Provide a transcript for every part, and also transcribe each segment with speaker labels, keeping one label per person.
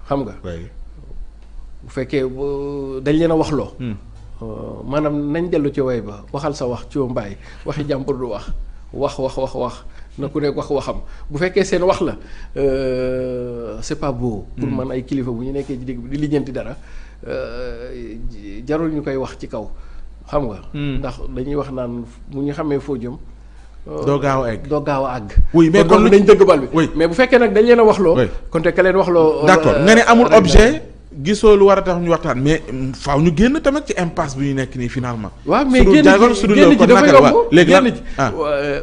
Speaker 1: xam nga. bu fekkee dañ leen a waxloo. maanaam nañ dellu ci way ba waxal sa wax ci mbaay waxi jàmbur du wax na ku nekk wax waxam bu fekkee seen wax la c'est pas beau. pour man ay kilifa bu ñu nekkee ci digg di lijjanti dara jarul ñu koy wax ci kaw xam nga. ndax dañuy wax naan bu ñu xamee foo jëm.
Speaker 2: doo gaaw a àgg.
Speaker 1: oui mais kon dañ dëgg bal bi. mais bu fekkee nag dañ leen a waxloo. kon te ka leen waxloo.
Speaker 2: d'accord nga ne amul objet. gisoo lu war a tax ñu waxtaan mais faaw ñu génn tamit ci impasse bi ñu nekk nii finalement.
Speaker 1: waaw mais génn ci dafa yomb
Speaker 2: léegi
Speaker 1: génn ci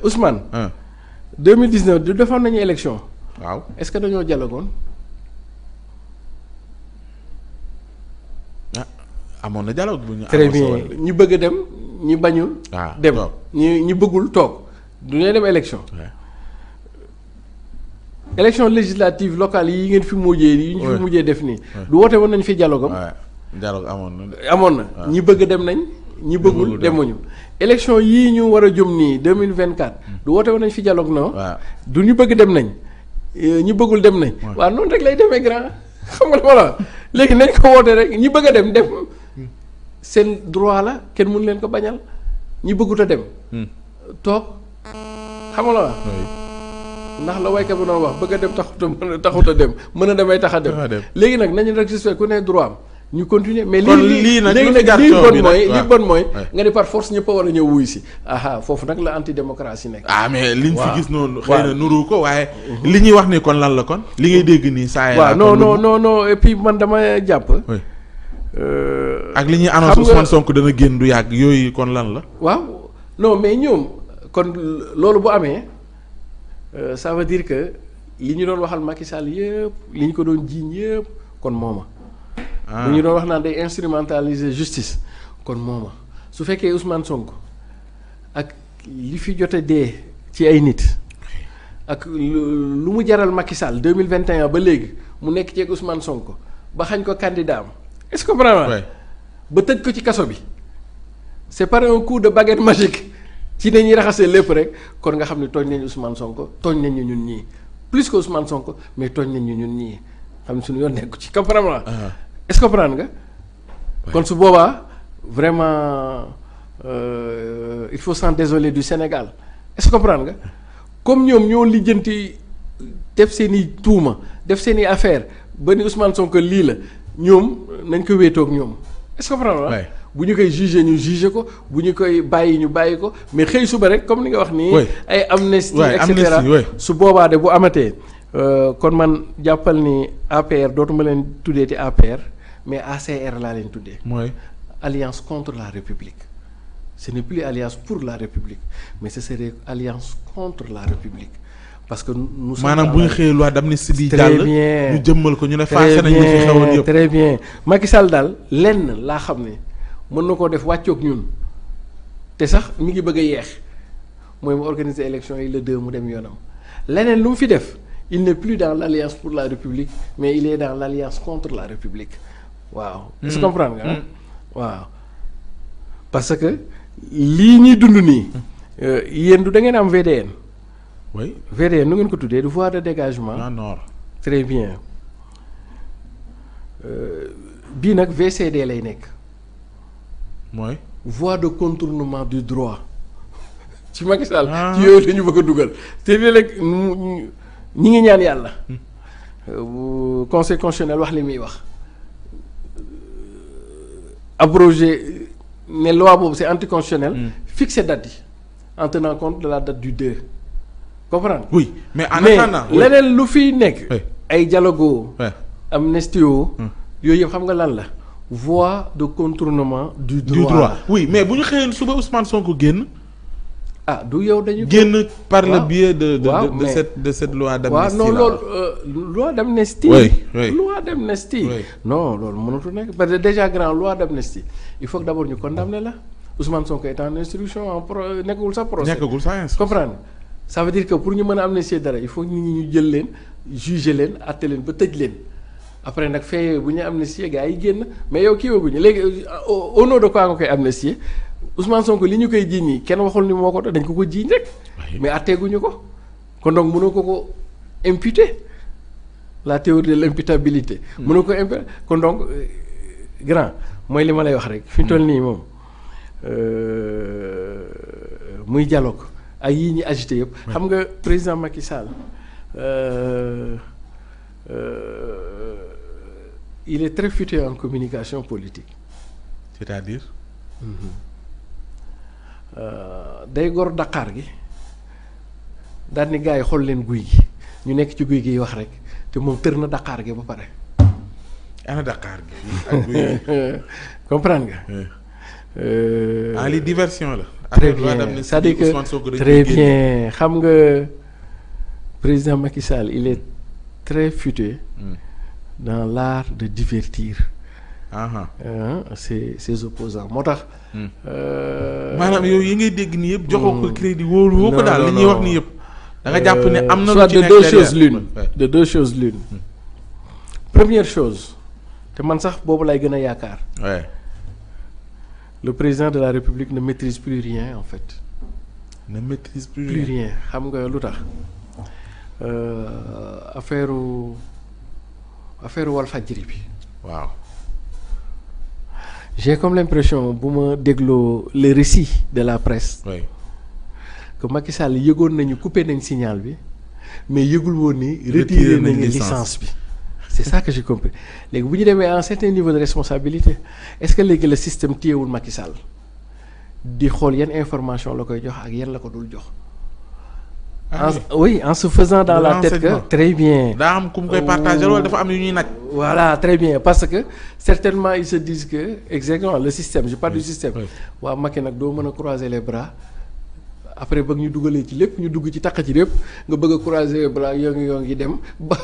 Speaker 1: Ousmane. 2019 du defoon nañu élection.
Speaker 2: waaw
Speaker 1: est-ce que dañoo dialogoon.
Speaker 2: amoon na dialogue bu ñu.
Speaker 1: très bien ñi bëgg a dem ñi bañul. dem ñi bëggul toog du ñu dem élection. élection législative locale yi ngeen fi mujjee def nii. du woote woon nañu fi dialogue am.
Speaker 2: dialogue amoon na.
Speaker 1: ñi bëgg dem nañ. ñi bëggul demuñu. élection yii ñu war a jëm nii 2024. du woote woon nañu fi dialogue non. du ñu bëgg dem nañ. ñi bëggul dem nañ. waaw noonu rek lay demee grand xam nga voilà léegi nañ ko woote rek ñi bëgg a dem seen droit la kenn mënu leen ko bañal ñi bëggut a dem. toog xam nga la. ndax la waykat bu doon wax bëgg a dem taxut a dem mën a demay tax a dem. léegi nag nañu rek respecté ku ne droit am ñu continuer mais lii bon mooy nga ni par force ñëpp a war a ñëw wuy si foofu nag la antidémocratie nekk.
Speaker 2: mais liñ fi gis noonu. xëy na nuru ko waaye. li ñuy wax ni kon lan la kon. li ngay dégg nii saa yi.
Speaker 1: waaw non et puis man dama jàpp.
Speaker 2: ak li ñuy annoncé Ousmane Sonko dana génn du yàgg yooyu kon lan la.
Speaker 1: waaw non mais ñoom kon loolu bu amee. Ça veut dire que li ñu doon waxal Macky Sall yëpp li ñu ko doon jiiñ yëpp kon mooma. bu ñu doon wax naan day instrumentaliser justice kon mooma su fekkee Ousmane Sonko ak li fi jote dee ci ay nit ak lu mu jaral Macky Sall 2021 ba léegi mu nekk ci ak Ousmane Sonko ba xañ ko candidat am est-ce que vraiment ba tëj ko ci kaso bi c'est par un coup de baguette magique. ci nañuy raxasee lépp rek kon nga xam ne tooñ nañu Ousmane Sonko tooñ nañu ñun ñii plus que Ousmane Sonko mais tooñ nañu ñun ñii xam ne suñu yoon nekku ci comprendre est-ce que comprendre nga. kon su boobaa vraiment il faut s'en désoler du Sénégal est-ce que comprendre nga comme ñoom ñoo lijjanti def seen i tuuma def seen i affaire ba ni Ousmane Sonko lii la ñoom nañ ko wéetoog ñoom est-ce que comprendre nga. bu ñu koy juger ñu juger ko bu ñu koy bàyyi ñu bàyyi ko mais xëy suba rek comme ni nga wax nii. ay amnistie et cetera su boobaa de bu amatee. kon man jàppal ni APR dootuma leen tuddee ci APR mais ACR laa leen tuddee.
Speaker 2: mooy
Speaker 1: alliance contre la République. ce n'est plus alliance pour la République mais ce serait alliance contre la République parce que nous.
Speaker 2: maanaam bu ñu xëyee loi d'amnistie bi jàll ñu jëmmal ko ñu ne faase nañ ñu fi xewoon yëpp.
Speaker 1: très bien Macky Sall daal lenn laa xam ne. mën na koo def wàccoog ñun te sax mi ngi bëgg a yeex mooy mu organiser élection yi le 2 mu dem yoonam leneen lu mu fi def il n'est plus dans l'alliance pour la République mais il est dans l'alliance contre la République waaw. est-ce que comprendre nga waaw parce que lii ñuy dund nii yéen du da ngeen am VDN.
Speaker 2: oui
Speaker 1: VDN nu ngeen ko tuddee du voie de dégagement.
Speaker 2: non.
Speaker 1: très bien bii nag VCD lay nekk.
Speaker 2: mooy
Speaker 1: voie de contournement du droit ci Macky Sall ci yooyu dañu bëgg a dugal te léeg-léeg ñi ngi ñaan yàlla conseil constitutionnel wax li muy wax abrogé ne loi boobu c'est anticonstitutionnel fixer date yi en tenant compte de la date du 2 comprendre
Speaker 2: oui mais en attendant
Speaker 1: leneen lu fiy nekk ay dialogue amnistie yooyu yëpp xam nga lan la voie de contournement du droit.
Speaker 2: Oui mais bu ñu xëyoon suba Ousmane Sonko génn.
Speaker 1: du yow dañu.
Speaker 2: génn par le biais de cette loi d'amnistie.
Speaker 1: non loolu loi d'amnistie. loi d'amnistie. non loolu mënatu nekk parce que déjà grand loi d'amnistie il faut que d'abord ñu condamner la Ousmane Sonko est en instruction nekkagul sa procès.
Speaker 2: nekkagul sa
Speaker 1: comprendre ça veut dire que pour ñu mën a amnistier dara il faut nit ñi ñu jël leen juger leen àtte leen ba tëj leen. après nag fee bu ñu amnistier gars yi génn mais yow kii waguñu léegi au nom de quoi nga koy amnistier Ousmane Sonko li ñu koy jiiñ nii kenn waxul ni moo ko dañ ko jiiñ rek mais atteeguñu ko kon donc mënoo ko imputer la théorie de l'imputabilité. mënu ko kon donc grand mooy li ma lay wax rek. fi ñu toll nii moom muy dialogue ak yii ñi agité yëpp. xam nga président Macky Sall il est très futé en communication politique.
Speaker 2: c'est-à-dire.
Speaker 1: day gor Dakar gi daal ni gars yi xool leen guy gi ñu nekk ci guy gi wax rek te moom tër na Dakar gi ba pare.
Speaker 2: ana Dakar gi ak guy gi.
Speaker 1: comprendre nga.
Speaker 2: li diversion la.
Speaker 1: très bien c'est-à-dire que très bien xam nga président Macky Sall il est très futé dans l'art de divertir. ses opposants moo tax.
Speaker 2: maanaam yow yi ngay dégg nii yëpp joxoo ko crédit wóolu woo ko daal li ñuy wax nii yëpp. da nga jàpp ne am na lu ci nekk
Speaker 1: de deux choses l'une première chose te man sax boobu lay gën a yaakaar. le président de la République ne maîtrise plus rien en fait.
Speaker 2: ne maîtrise plus
Speaker 1: rien xam nga lu tax affaire Walfadjri bi.
Speaker 2: waaw.
Speaker 1: j'ai comme l'impression bu ma dégloo le récit de la presse.
Speaker 2: oui.
Speaker 1: que Macky Sall yëgoon nañu coupé nañ signal bi mais yëgul woon ni retiré nañu licence bi. c'est ça que j'ai compris léegi bu ñu demee à un certain niveau de responsabilité est-ce que léegi le système téyewul Macky Sall di xool yan information la koy jox ak yan la ko dul jox. oui en se faisant dans la tête que très bien.
Speaker 2: daa am ku mu koy partager wala dafa am yu ñuy nag.
Speaker 1: voilà très bien parce que certainement ils se disent que exactement le système je parle du système. waa Macky nag doo mën a croiser les bras après bëgg ñu dugalee ci lépp ñu dugg ci takk ci lépp nga bëgg a croiser les bras yoo ngi dem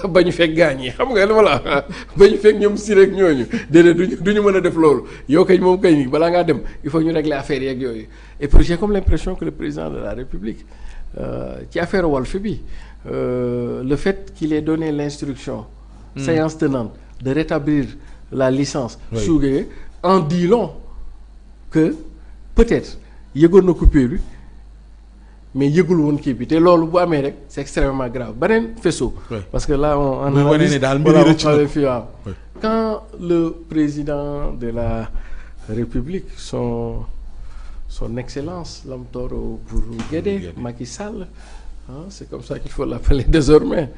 Speaker 1: ba ñu fekk gaañ yi xam nga li ma la ba ñu fekk ñoom si rek ñooñu déedéet du ñu mën a def loolu yow kañ moom kañ balaa ngaa dem il faut ñu régler affaire yeeg yooyu et puis j'ai comme l'impression que le président de la République ci affaire Walf bi le fait qu'il ait donné l'instruction séance tenante de rétablir la licence Sougé en dit long que peut-être yëgoon na coupure bi mais yëgul woon kii bi te loolu bu amee rek c'est extrêmement grave beneen faisceau parce que là on analyse waaw quand le président de la République son excellence Lam Tooro Boury Guédé Macky Sall c'est comme ça qu'il faut l'appeler désormais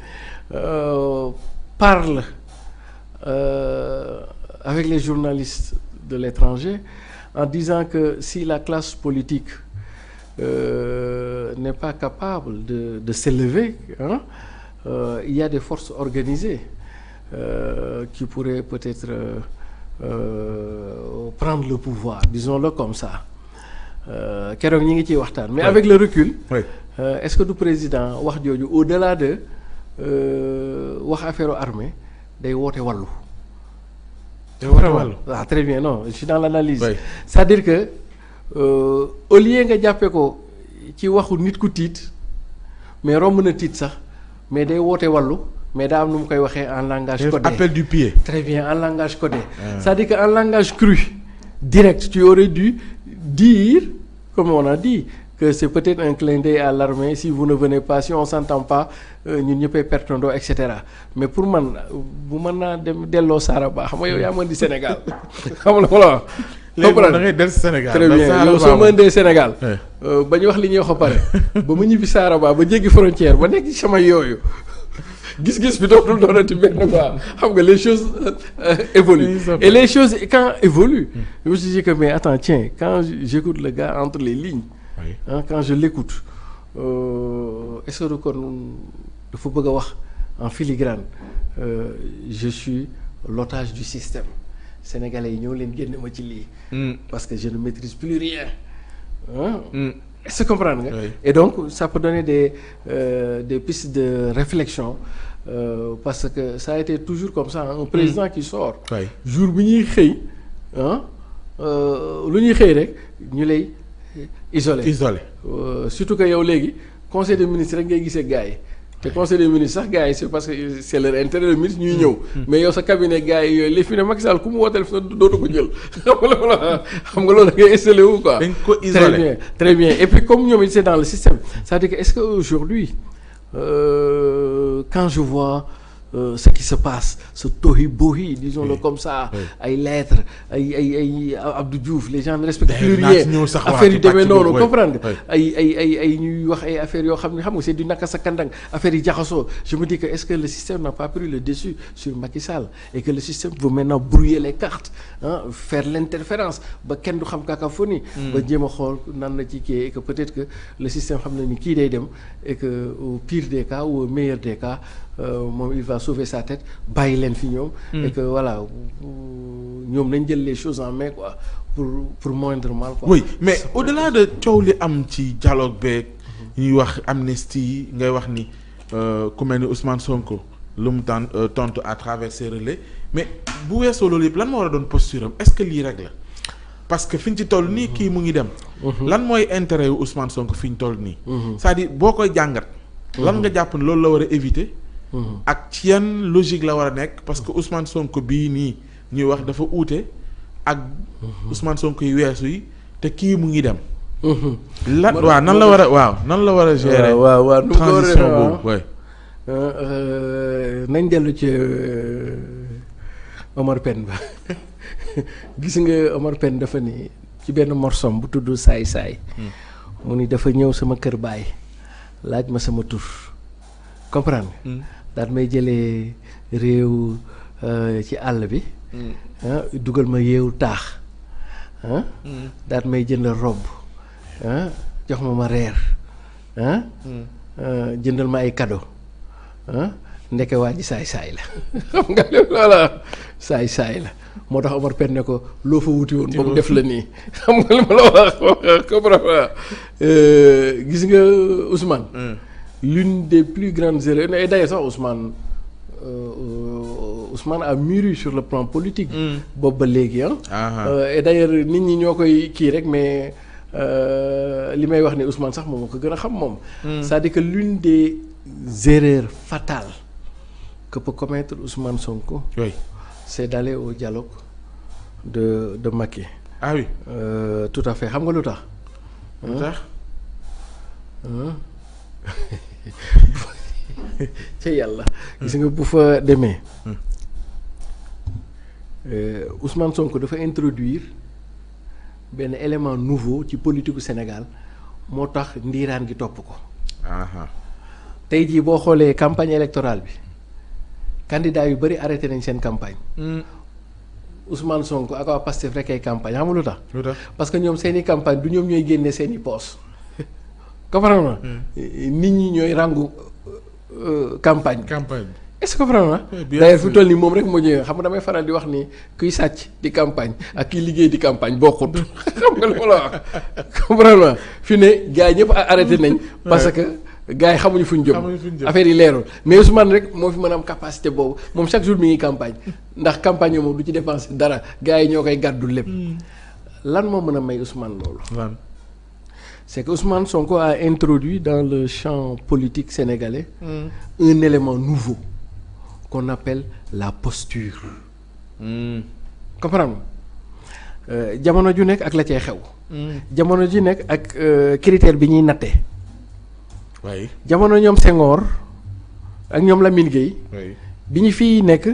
Speaker 1: parle avec les journalistes de l'étranger en disant que si la classe politique n'est pas capable de s'élever il y a des forces organisées qui pourraient peut-être prendre le pouvoir disons-le comme ça keroog ñi ngi ciy waxtaan mais avec le recul est-ce que du président wax jooju au-delà de wax affaire armée day woote wàllu waaw très bien non je suis dans l'analyse c'est-à-dire que au lieu nga jàppee ko ci waxu nit ku tiit mais romb na tiit sax mais day woote wàllu mais daa am nu mu koy waxee en langage codé
Speaker 2: appel du pied
Speaker 1: très bien en langage codé c'est-à-dire que en langage cru direct tu aurais dû dire comme on a dit que c'est peut-être un clin d'œil à l'armée si vous ne venez pas si on s'entend pas ñun ñëppay pertandoo et cetera mais pour man bu mën naa dem delloo Saraba xam nga yow yaa mën di Sénégal xam nga la
Speaker 2: léegi da ngay del Sénégal
Speaker 1: très bien yow soo mëndee Sénégal ba ñu wax li ñuy wax a pare ba mu ñibbi Saraba ba jéggi frontière ba nekk ci sama yooyu gis-gis bi dootul doonati benn quoi xam nga les choses évoluent et les choses quand évoluent je me suis dit que mais attends tiens quand j'écoute le gars entre les lignes quand je l'écoute est-ce que kon dafa bëgg a wax en filigrane je suis l'otage du système sénégalais yi ñoo leen génne ma ci lii parce que je ne maîtrise plus rien est-ce que comprendre nga et donc ça peut donner des pistes de réflexion parce que ça a été toujours comme ça un président qui sort jour bi ñuy xëy lu ñuy xëy rek ñu lay isolé surtout que yow léegi conseil des ministres rek ngay gisee gars yi te conseil des ministres sax gars yi c'est parce que c'est leur intérêt le ministre ñuy ñëw mais yow sa cabinet gars yi yooyu les fi ne Macky Sall ku mu wooteel fi dootu ko jël xam nga loolu da ngay installé wu quoi
Speaker 2: dañ ko isolé
Speaker 1: très bien et puis comme ñoom it c'est dans le système c'est-à-dire que est-ce que aujourd'hui quand je vois ce qui se passe ce tohi-bohi disons-le comme ça ay lettres ay Abdou Diouf les gens ne respectent plus rien affaire yu demee noonu comprendre nga ay ñuy wax ay affaires yoo xam ne xam nga c'est du naka sa kandang affaire yi jaxasoo je me dis que est-ce que le système n'a pas pris le dessus sur Macky Sall et que le système veut maintenant brouiller les cartes faire l'interférence ba kenn du xam cacophonie ba jéem a xool nan la ci kii et que peut-être que le système xam na ni kii day dem et que au pire des cas ou au meilleur des cas moom il va sauver sa tête bàyyi leen fi ñoom et que voilà ñoom nañ jël les choses en main quoi pour moindre mal quoi.
Speaker 2: oui mais au-delà de coow li am ci dialogue beeg ñuy wax amnistie ngay wax ni ku mel ni Ousmane Sonko lu mu tontu à travers ses relais mais bu weesoo loolu yëpp lan moo war a doon posture am est-ce que lii rek la parce que fi ñu ci toll nii kii mu ngi dem. lan mooy intérêt yu Ousmane Sonko fi ñu toll nii. c'est-à-dire boo koy jàngat. lan nga jàpp ne loolu la war a éviter. ak ci yan logique la war a nekk parce que Ousmane Sonko bii nii ñuy wax dafa uute ak Ousmane Sonko yi weesu yi te kii mu ngi dem. lan waaw nan la war a nan la war a gérer.
Speaker 1: waaw
Speaker 2: transition boobu waay.
Speaker 1: nañ dellu ci Omar Pène ba gis nga Omar Pène dafa ni ci benn morsom bu tudd saay-saay mu ni dafa ñëw sama kër baay laaj ma sama tur comprendre nga daal may jëlee réew ci àll bi dugal ma yeewu taax daal may jënd robb jox ma reer jëndal ma ay cadeau ndeke waa ji saay-saay la xam nga loola saay-saay la moo tax Omar Pène ne ko loo fa wuti woon ba mu def la nii xam nga li ma la wax comprendre gis nga Ousmane l'une des plus grandes erreurs et d'ailleurs sax Ousmane a mûri sur le plan politique boobu ba léegi et d'ailleurs nit ñi ñoo koy kii rek mais li may wax ne Ousmane sax moom moo ko gën a xam moom c'est-à-dire que l'une des erreurs fatales que peut commettre Ousmane Sonko c'est d'aller au dialogue de Macky.
Speaker 2: Ah oui.
Speaker 1: Tout à fait xam nga lu tax.
Speaker 2: lu tax.
Speaker 1: ca yàlla. gis nga bu fa demee. Ousmane Sonko dafa introduire benn élément nouveau ci politique gu Sénégal moo tax ndiiraan gi topp ko. tey jii boo xoolee campagne électorale bi. candidat yu bëri arrêté nañ seen campagne. Ousmane Sonko ak waa Pastef rek ay campagne xam nga lu tax. parce que ñoom seeni campagne du ñoom ñooy génne seeni poos. comprendre na nit ñi ñooy rangu campagne est-ce que comprendre na d'ailleurs fi toll nii moom rek moo ñëwee xam nga damay faral di wax ni kuy sàcc di campagne ak kiy liggéey di campagne bokkut xam nga li ma la wax comprendre na fi ne gars yi ñëpp arrêté nañ parce que gars yi xamuñu fu ñu jëm affaire yi leerul mais Ousmane rek moo fi mën a am capacité boobu moom chaque jour mi ngi campagne ndax campagne moom du ci dépenser dara gars yi ñoo koy gàddu lépp lan moo mën a may Ousmane loolu c'est que Ousmane Sonko a introduit dans le champ politique sénégalais un élément nouveau qu'on appelle la posture comprendre jamono ju nekk ak la cay xew jamono ju nekk ak critère bi ñuy natte
Speaker 2: waaye
Speaker 1: jamono ñoom Senghor ak ñoom Lamine Gueye bi ñu fii nekk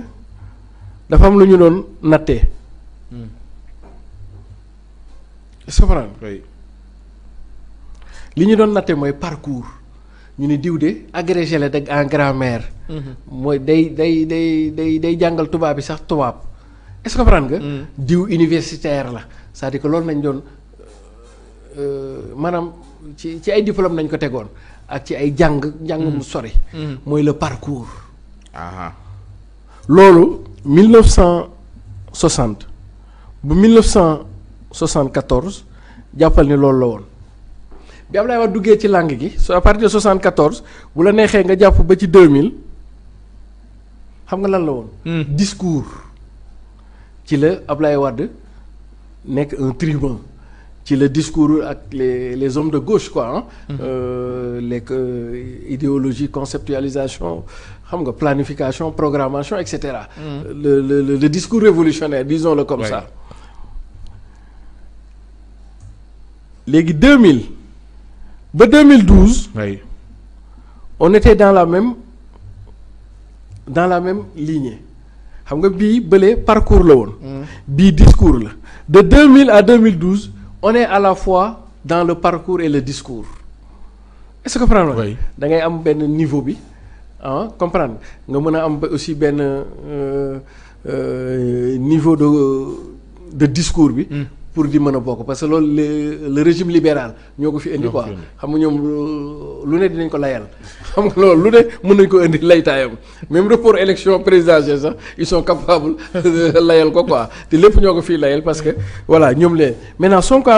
Speaker 1: dafa am lu ñu doon nattee comprendre li ñu doon natte mooy parcours ñu ne diw de agrégé la dëgg en grammaire mooy day jàngal tubaab bi sax tubaab est-ce que comprendre nga diw universitaire la c'est-à-dire que loolu nañ doon maanaam ci ay diplôme nañ ko tegoon ak ci ay njàng mu sori mooy le parcours loolu 1960 ba 1974 jàppal ni loolu la woon bi Ablaye Wade duggee ci langue gi à partir de 74 bu la neexee nga jàpp ba ci 2000 xam nga lan la woon. discours ci la Ablaye Wade nekk un tribun ci la discours ak les hommes de gauche quoi les idéologie conceptualisation xam nga planification programmation et cetera. le discours révolutionnaire disons-le comme ça. léegi 2000 ba 2012.
Speaker 2: oui.
Speaker 1: on était dans la même dans la même lignée xam nga bii bële parcours la woon. bii discours la de 2000 à 2012 on est à la fois dans le parcours et le discours est-ce que comprendre nga. da ngay am benn niveau bi comprendre nga mën a am aussi benn niveau de discours bi. pour di mën a bokk parce que loolu le régime libéral ñoo ko fi indi quoi xam nga ñoom lu ne dinañ ko layal xam nga loolu lu ne mën nañ ko indi laytaayam même report élection présidentielle sax ils sont capables layal ko quoi te lépp ñoo ko fii layal parce que voilà ñoom leen maintenant Sonko